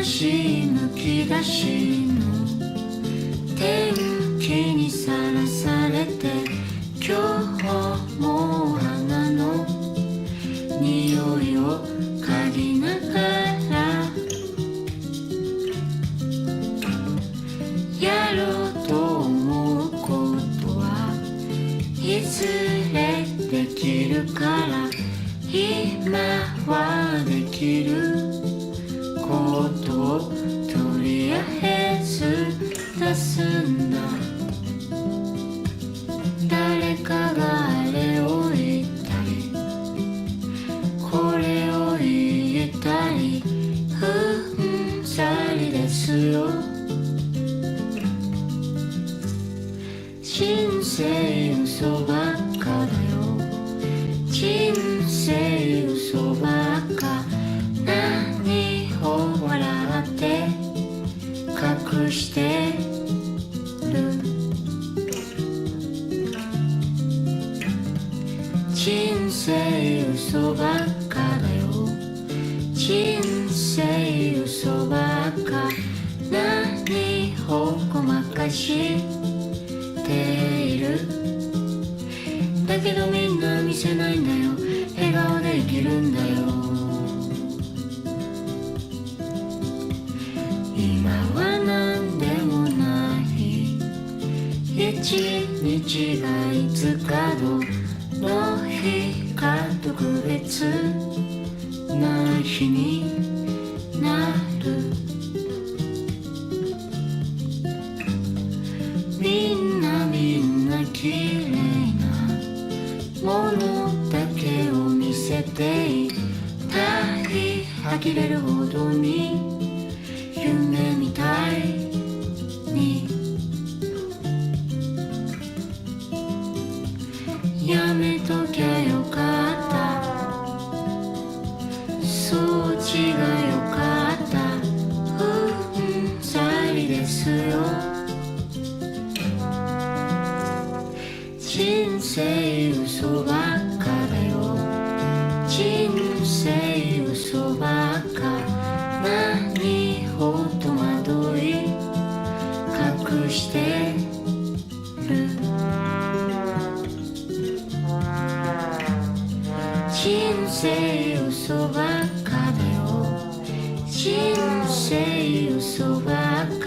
しむき出しの天気にさらされて、今日もお花の匂いを嗅ぎながら、やろうと思うことはいずれできるから、今はできることをとりあえず出すんだ。誰かがあれを言ったりこれを言ったりうんざりですよ。人生嘘ばっかだよ。人生嘘ばっか。何を笑って隠してる。人生嘘ばっかだよ。人生嘘ばっか。何をごまかしている。だけどみんな見せないんだよ。笑顔で生きるんだよ。今は何でもない一日が5日の日が特別な日になる。みんな綺麗なものだけを見せていたい。呆れるほどに夢みたいに。やめときゃよかった。そっちがよかった。うんざりですよ。人生嘘ばっかだよ。人生嘘ばっか。何を戸惑い隠してる。人生嘘ばっかだよ。人生嘘ばっか。